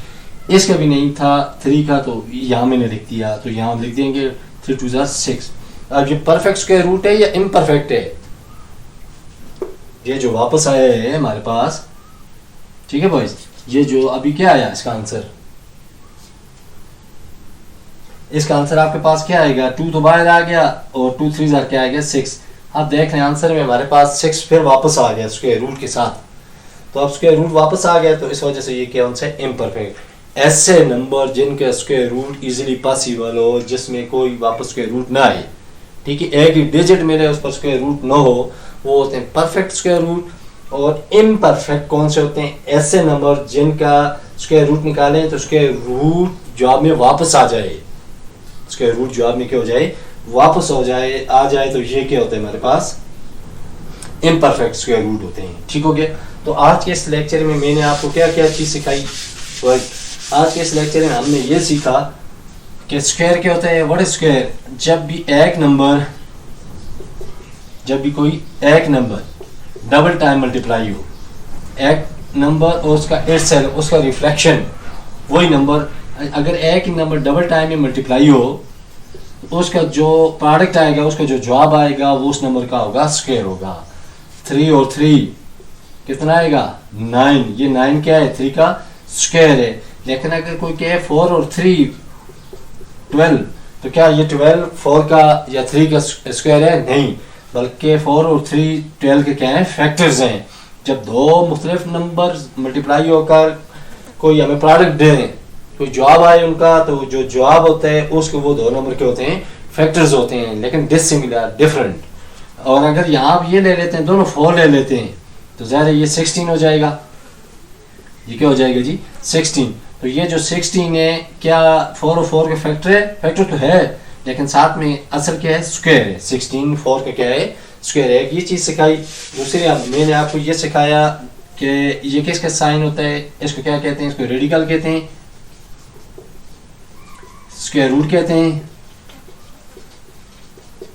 इसका भी नहीं था 3 का, तो यहाँ मैंने लिख दिया, तो यहाँ लिख देंगे 3 2 6। अब ये परफेक्ट स्क्वायर रूट है या इम्परफेक्ट है, ये जो वापस आया है हमारे पास। ठीक है बॉयज, ये जो अभी क्या आया इसका आंसर, इसका आंसर आपके पास क्या आएगा, 2 तो बाहर आ गया और 2 3 क्या आ गया 6। आप देख रहे हैं आंसर में हमारे पास 6 फिर वापस आ गया स्क्वायर रूट के साथ। तो अब स्क्वायर रूट वापस आ गया, तो इस वजह से ये क्या होता है, इम्परफेक्ट। ऐसे नंबर जिनका स्क्वायर रूट इजीली पॉसिबल हो, जिसमें कोई वापस स्क्वायर रूट ना आए, ठीक है, एक ही डिजिट मिले उस पर स्क्वायर रूट ना हो, वो होते हैं परफेक्ट स्क्वायर रूट। और इम्परफेक्ट कौन से होते हैं, ऐसे नंबर जिनका स्क्वायर रूट निकालें तो स्क्वायर रूट जवाब में वापस आ जाए, स्क्वायर रूट जवाब में क्या हो जाए, वापस हो जाए, आ जाए, तो ये क्या होता है हमारे पास, इम्परफेक्ट स्क्वायर रूट होते हैं। ठीक हो गया। तो आज के इस लेक्चर में मैंने आपको क्या क्या चीज़ सिखाई। तो आज के इस लेक्चर में हमने ये सीखा कि स्क्वायर क्या होता है, व्हाट इज स्क्वायर। जब भी एक नंबर, जब भी कोई एक नंबर डबल टाइम मल्टीप्लाई हो, एक नंबर और उसका इटसेल्फ, उसका रिफ्लेक्शन, वही नंबर, अगर एक ही नंबर डबल टाइम में मल्टीप्लाई हो तो उसका जो प्रोडक्ट आएगा, उसका जो जवाब आएगा वो उस नंबर का होगा, स्क्वायर होगा। 3 और 3 कितना आएगा, 9। ये 9 क्या है, 3 का स्क्वायर है। लेकिन अगर कोई कहे 4 और 3 12, तो क्या ये 12 4 का या 3 का स्क्वायर है, नहीं, बल्कि 4 और 3 12 के क्या है, फैक्टर्स हैं। जब दो मुख्तलिफ नंबर मल्टीप्लाई होकर कोई हमें प्रोडक्ट दें, कोई जवाब आए उनका, तो जो जवाब होता है उसके वो दो नंबर के होते हैं, फैक्टर्स होते हैं, लेकिन डिसिमिलर, डिफरेंट। और अगर यहाँ आप ये ले लेते हैं, दोनों 4 ले लेते हैं, तो ज़्यादा ये 16 हो जाएगा। ये क्या हो जाएगा जी, 16। तो ये जो 16 है, क्या 4 और 4 के फैक्टर है, फैक्टर तो है, लेकिन साथ में असल क्या है, स्क्वायर है। 16 4 का क्या है, स्क्वायर है। ये चीज़ सिखाई। दूसरी मैंने आपको ये सिखाया कि ये किसका साइन होता है, इसको क्या कहते हैं, इसको रेडिकल कहते हैं, स्क्वायर रूट कहते हैं,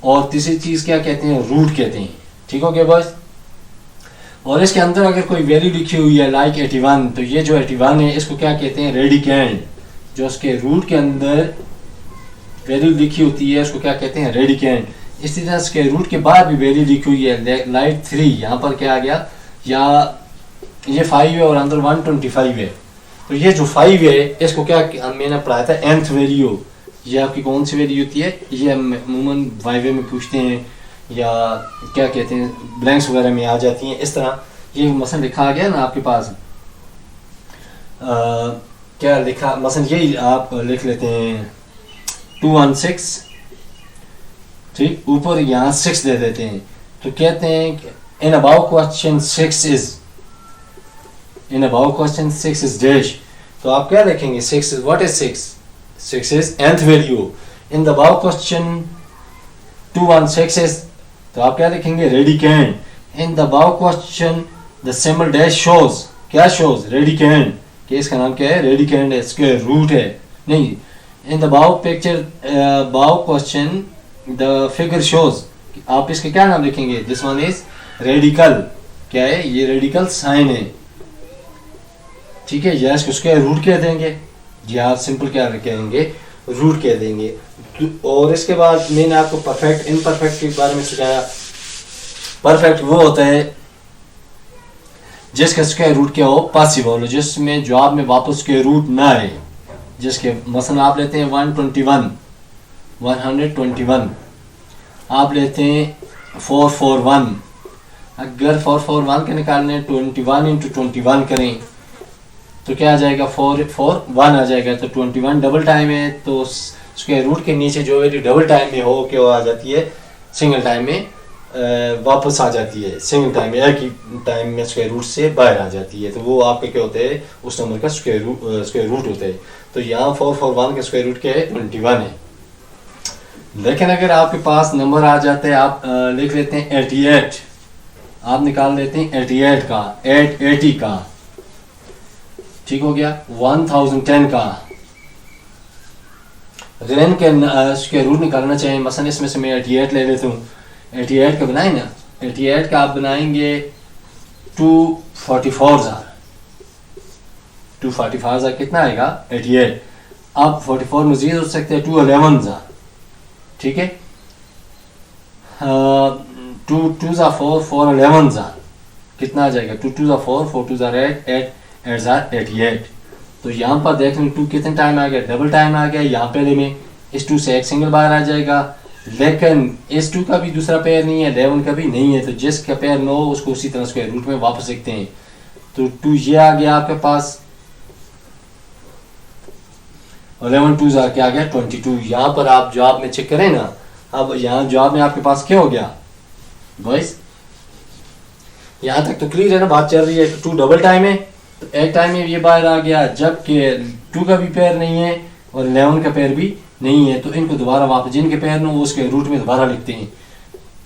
और तीसरी चीज क्या कहते हैं, रूट कहते हैं। ठीक हो गया बॉयज। और इसके अंदर अगर कोई वैल्यू लिखी हुई है लाइक 81, तो ये जो 81 है इसको क्या कहते हैं, रेडिकेंड। जो उसके रूट के अंदर वैल्यू लिखी होती है उसको क्या कहते हैं, रेडिकेंड। इसी तरह स्क्वायर रूट के बाद भी वैल्यू लिखी हुई है लाइट 3, यहाँ पर क्या आ गया, या ये 5 है और अंदर 125 है, तो ये जो 5 है इसको क्या मैंने पढ़ाया था nth वैल्यू, ये आपकी कौन सी वैल्यू होती है, ये अमूमन वाइवे में पूछते हैं या क्या कहते हैं ब्लैंक्स वगैरह में आ जाती हैं इस तरह। ये मसलन लिखा आ गया ना आपके पास, क्या लिखा, मसलन यही आप लिख लेते हैं 216, ठीक, ऊपर यहाँ 6 दे देते हैं, तो कहते हैं in about question 6 is dash, तो आप क्या लिखेंगे 6 is what is 6 is nth value. In the about question 216 is, तो आप क्या लिखेंगे radicand. In the about question the symbol dash shows, क्या शोज, रेडिकेंड, कि इसका नाम क्या है, रेडिकेंड है, स्क्वायर रूट है नहीं। In the about picture about question the figure shows, आप इसके क्या नाम लिखेंगे, दिस वन इज रेडिकल, क्या है ये रेडिकल साइन है, ठीक है, या इसको स्क्वायर रूट कह देंगे, जी आप सिंपल क्या कहेंगे, रूट कह देंगे। और इसके बाद मैंने आपको परफेक्ट इनपरफेक्ट के बारे में सिखाया। परफेक्ट वो होता है जिसका स्क्वायर रूट क्या हो, पॉसिबल हो, जिसमें जवाब में वापस स्क्वायर रूट ना आए, जिसके मसलन आप लेते हैं 121 आप लेते हैं 441, अगर 441 के निकालने 21 इंटू 21 करें तो क्या आ जाएगा, 441 आ जाएगा। तो 21 डबल टाइम है, तो स्क्वायर रूट के नीचे जो वैल्यू डबल टाइम में हो क्या आ जाती है, सिंगल टाइम में वापस आ जाती है, सिंगल टाइम में एक ही टाइम में स्क्वायर रूट से बाहर आ जाती है, तो वो आपके क्या होते हैं, उस नंबर का स्क्वायर रूट होता है। तो यहाँ 441 का स्क्वायर रूट क्या है, 21 है। लेकिन अगर आपके पास नंबर आ जाते हैं, आप लिख लेते हैं 88, आप निकाल लेते हैं 88 का, 880 का, ठीक हो गया, 1010 का, अगर इनके स्क्वायर रूट निकालना चाहिए, मसलन इसमें से मैं 88 ले लेता हूँ, 88 का बनाए ना, 88 का आप बनाएंगे 244,000 कितना आएगा 88, अब 44 मजीद हो सकते हैं 211,000, ठीक है, 2 ज़ा 4 411,000 कितना आ जाएगा, 2 ज़ा 4 4 ज़ा 8 88। तो यहाँ पर देख लें 2 कितने टाइम आ गया, डबल टाइम आ गया, यहाँ पहले में इस 2 से एक सिंगल बार आ जाएगा, लेकिन इस 2 का भी दूसरा पेयर नहीं है, 11 का भी नहीं है, तो जिसका पेयर न हो उसको उसी तरह स्क्वायर रूट में वापस लिखते हैं। तो 2 ये आ गया आपके पास, 11 2 क्या आ गया 22। यहाँ पर आप जवाब में चेक करें ना, अब यहाँ जवाब में आपके पास क्या हो गया बॉयज, यहाँ तक तो क्लियर है ना, बात चल रही है। 2 डबल टाइम है, तो एक टाइम में ये बाहर आ गया, जबकि 2 का भी पेयर नहीं है और 11 का पेयर भी नहीं है, तो इनको दोबारा वापस जिनके पेयर न वो उसके रूट में दोबारा लिखते हैं।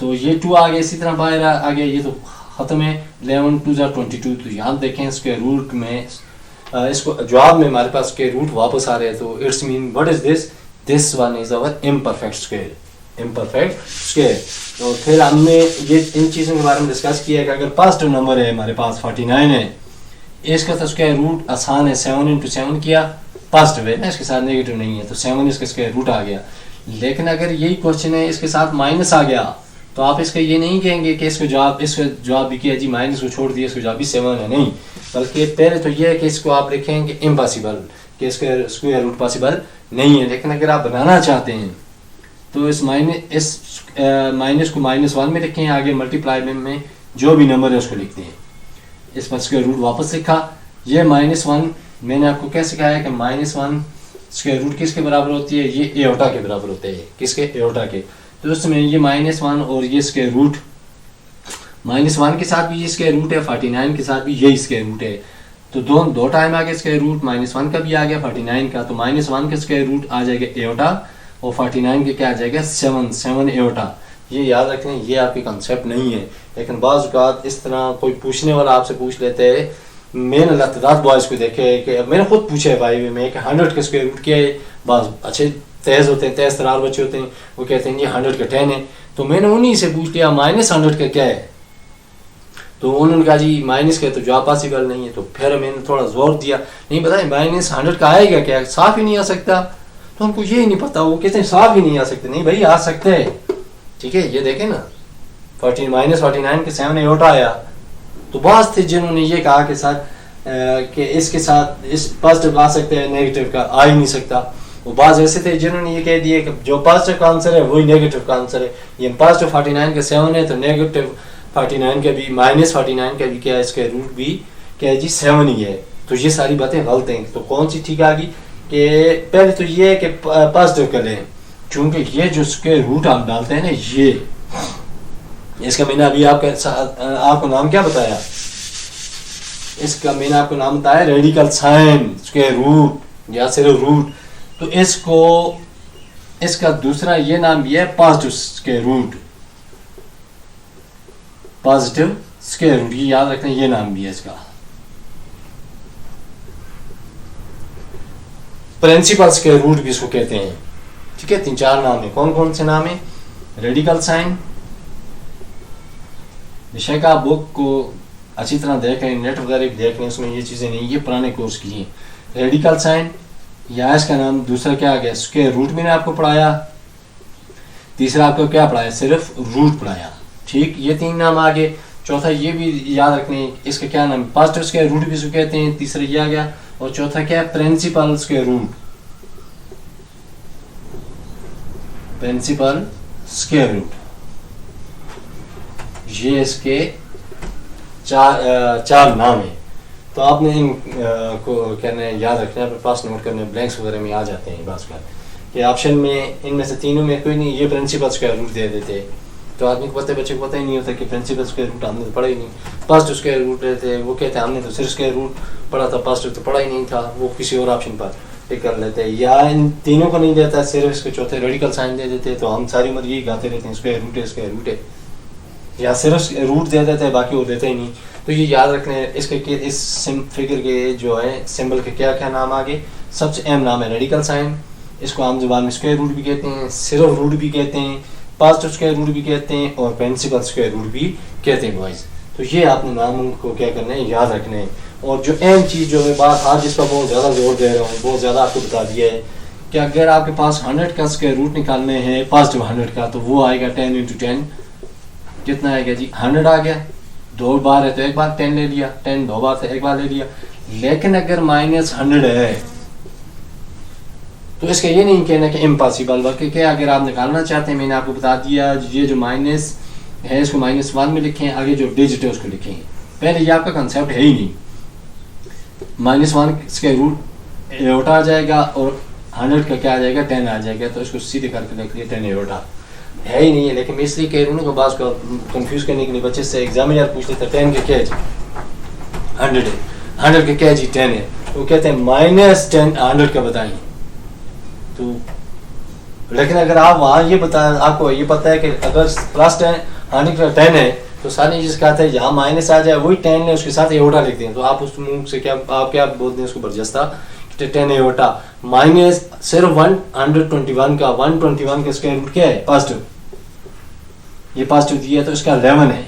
तो ये 2 आ गया, इसी तरह बाहर आ गया, ये तो ख़त्म है, 11 2 22। तो यहाँ देखें स्क्वायर रूट में इसको जवाब में हमारे पास स्क्वायर रूट वापस आ रहे हैं, तो it's mean what is this one is our imperfect square. तो फिर हमने ये इन चीज़ों के बारे में डिस्कस किया कि अगर पॉजिटिव नंबर है हमारे पास 49 है, इसका तो स्क्वायर रूट आसान है, 7 इंटू 7 किया, पॉजिटिव है ना, इसके साथ नेगेटिव नहीं है, तो 7 इसका स्क्वायर रूट आ गया। लेकिन अगर यही क्वेश्चन है इसके साथ माइनस आ गया, तो आप इसका ये नहीं कहेंगे कि इसका जवाब भी किया जी माइनस को छोड़ दिया, इसका जवाब भी 7 है, नहीं, बल्कि पहले तो ये है कि इसको आप लिखेंगे इम्पॉसिबल, कि इसका स्क्वायर रूट पॉसिबल नहीं है। लेकिन अगर आप बनाना चाहते हैं तो इस माइनस को -1 में लिखें, आगे मल्टीप्लाई में जो भी नंबर है उसको लिखते हैं, इस पर स्क्वायर रूट वापस लिखा। ये -1 मैंने आपको क्या सिखाया कि -1 स्क्वायर रूट किसके बराबर होती है, ये एओटा के बराबर होते हैं, किसके, एओटा के। तो उसमें ये -1 और ये स्क्वायर रूट, -1 के साथ भी ये स्क्वायर रूट है, 49 के साथ भी यही स्क्वायर रूट है, तो दो टाइम आ गया स्क्वायर रूट, -1 का भी आ गया 49 का, तो -1 का स्क्वायर रूट आ जाएगा एओटा और 49 के क्या आ जाएगा 7 एओटा। ये याद रखें, ये आपकी कंसेप्ट नहीं है, लेकिन बाज़ औक़ात इस तरह कोई पूछने वाला आपसे पूछ लेते हैं। मैंने रात बॉयज़ को देखे कि मैंने खुद पूछा है भाई में कि 100 का स्क्वायर रूट क्या है, बाज़ अच्छे तेज़ होते हैं, तेज़ तरार बच्चे होते हैं, वो कहते हैं ये 100 का 10 है, तो मैंने उन्हीं से पूछ लिया -100 का क्या है, तो उन्होंने कहा जी माइनस का तो जवाब पॉसिबल नहीं है। तो फिर मैंने थोड़ा जोर दिया, नहीं बताए -100 का आएगा क्या, साफ ही नहीं आ सकता, तो उनको ये ही नहीं पता, वो कहते हैं साफ ही नहीं आ सकते, नहीं भाई आ सकते हैं, ठीक है, ये देखें ना, -49 के 7 एओर्टा आया। तो बहुत थे जिन्होंने ये कहा कि सर कि इसके साथ इस पॉजिटिव आ सकते हैं, नेगेटिव का आ ही नहीं सकता। वो बाज ऐसे थे जिन्होंने ये कह दिया कि जो पॉजिटिव का आंसर है वही नेगेटिव का आंसर है। ये पॉजिटिव 49 के 7 है तो नेगेटिव 49 का भी -49 का भी क्या है, इसका रूट भी क्या है जी 7 ही है। तो ये सारी बातें गलत हैं। तो कौन सी ठीक आ गई कि पहले तो ये है कि पॉजिटिव कर लें, क्योंकि ये जो स्क्वायर रूट आप डालते हैं ना, ये इसका मैंने अभी आपको नाम क्या बताया, इसका मैंने आपको नाम बताया रेडिकल साइन, स्क्वायर रूट या सिर्फ रूट। तो इसको इसका दूसरा ये नाम भी है positive square root, positive square root, ये याद रखना, ये नाम भी है इसका। प्रिंसिपल स्क्वायर रूट भी इसको कहते हैं। ठीक है, 3-4 नाम है। कौन कौन से नाम है? रेडिकल साइन, बेशक आप बुक को अच्छी तरह देख रहे हैं, नेट वगैरह भी देख रहे हैं, उसमें ये चीज़ें नहीं, ये पुराने कोर्स की हैं। रेडिकल साइन या इसका नाम दूसरा क्या आ गया, स्क्वायर रूट मैंने आपको पढ़ाया। तीसरा आपको क्या पढ़ाया, सिर्फ रूट पढ़ाया। ठीक, ये 3 नाम आ गए। चौथा ये भी याद रखने, इसका क्या नाम, पॉजिटिव स्क्वायर रूट भी इसको कहते हैं। तीसरा ये आ गया, और चौथा क्या है, principal square root, principal square root. ये इसके चार नाम है। तो आपने इन को कहने याद रखना है, अपने पास नोट करने, ब्लैंक्स वगैरह में आ जाते हैं बस बात कि ऑप्शन में इनमें से तीनों में कोई नहीं, ये प्रिंसिपल स्क्वायर रूट दे देते। तो आदमी को पता, बच्चे को पता ही नहीं होता कि प्रिंसिपल स्क्वायर रूट हमने तो पढ़ा ही नहीं। पॉजिटिव स्क्वायर रूट रहते हैं, वो कहते हैं हमने तो सिर्फ स्क्वायर रूट पढ़ा था, पॉजिटिव तो पढ़ा ही नहीं था, वो किसी और ऑप्शन पर टिक कर लेते हैं। या इन तीनों को नहीं देता, सिर्फ इसके चौथे रेडिकल साइन दे देते हैं। तो हम सारी उम्र यही गाते रहते हैं, स्क्वायर रूट है, स्क्वायर रूट है, या सिर्फ रूट दे देते हैं, बाकी वो देते ही नहीं। तो ये याद रखना है। इसके इस फिगर के जो है सिंबल के क्या क्या नाम आगे, सबसे अहम नाम है रेडिकल साइन। इसको आम जुबान में स्क्वायर रूट भी कहते हैं, सिर्फ रूट भी कहते हैं, पॉजिटिव स्क्वायर रूट भी कहते हैं, और प्रिंसिपल स्क्वायर रूट भी कहते हैं बॉयज। तो ये आपने नाम को क्या करना है, याद रखना है। और जो अहम चीज़ जो है, बात आज जिस पर बहुत ज़्यादा जोर दे रहा हूँ, बहुत ज़्यादा आपको बता दिया है कि अगर आपके पास 100 का स्क्वायर रूट निकालने हैं, पॉजिटिव 100 का, तो वो आएगा 10 × 10 कितना आएगा जी, 100 आ गया। 2 बार है तो एक बार 10 ले लिया, 10 2 बार तो एक बार ले लिया। लेकिन अगर -100 है तो इसका ये नहीं कहना कि इम्पॉसिबल, बल्कि क्या अगर आप निकालना चाहते हैं, मैंने आपको बता दिया, ये जो माइनस है इसको -1 में लिखें, आगे जो डिजिट है उसको लिखें। पहले ये आपका कंसेप्ट है ही नहीं। -1 स्क्वायर रूट एओर्टा आ जाएगा और 100 का क्या आ जाएगा, 10 आ जाएगा। तो इसको सीधे करके लिख लिया 10 एओर्टा, है ही नहीं है। लेकिन मैं इसलिए कह रहा हूँ ना, बात को कंफ्यूज करने के लिए बच्चे से एग्जामिनर पूछ लेता है 10 के क्या है जी 100 है, 100 के क्या है जी 10 है। वो कहते हैं -10 100 का बताइए। तो लेकिन अगर आप वहाँ ये बता, आपको ये पता है कि अगर +10 100 का 10 है, तो सारी चीज़ कहते हैं यहाँ माइनस आ जाए, वही 10 है, उसके साथ एओर्टा लिख दें। तो आप उस मुंह से क्या आप क्या बोलते हैं उसको, बर्जस्ता 10 एओर्टा माइनस सिर्फ 121 का 121 का स्क्वायर रूट क्या है, पॉजिटिव। ये पॉजिटिव दिया तो इसका 11 है।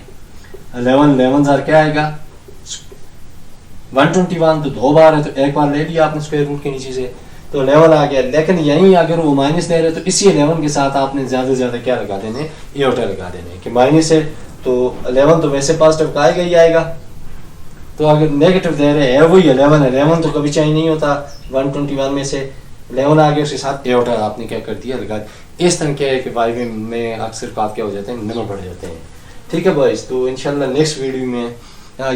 11 क्या आएगा 121, तो 2 बार है तो एक बार ले लिया आपने स्क्वायर रूट के नीचे से, तो 11 आ गया। लेकिन यहीं अगर वो माइनस दे रहे तो इसी 11 के साथ आपने ज़्यादा से ज़्यादा क्या लगा देने, एओर्टा लगा देने कि माइनस है तो 11 तो वैसे पॉजिटिव का आएगा ही आएगा। तो अगर नेगेटिव दे रहे हैं वही 11 है, 11 तो कभी चाहिए नहीं होता, 121 में से 11 आ गया, उसके साथ एओर्टा आपने क्या कर दिया, लगा। इस तरह क्या है कि वाई में अक्सर बात क्या हो जाते हैं, नंबर बढ़ जाते हैं। ठीक है बॉयज़, तो इंशाल्लाह नेक्स्ट वीडियो में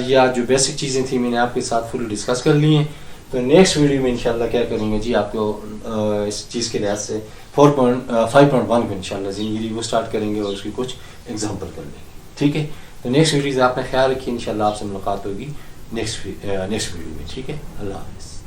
ये आज जो बेसिक चीज़ें थी मैंने आपके साथ फुल डिस्कस कर ली हैं। तो नेक्स्ट वीडियो में इंशाल्लाह क्या करेंगे जी, आपको इस चीज़ के लिहाज से 5.1 को इंशाल्लाह ज़िंदगी वो स्टार्ट करेंगे और उसकी कुछ एग्जाम्पल कर लेंगे। ठीक है, तो नेक्स्ट वीडियो से आपने ख्याल रखिए, इंशाल्लाह आपसे मुलाकात होगी नेक्स्ट वीडियो में। ठीक है, अल्लाह हाफ़िज़।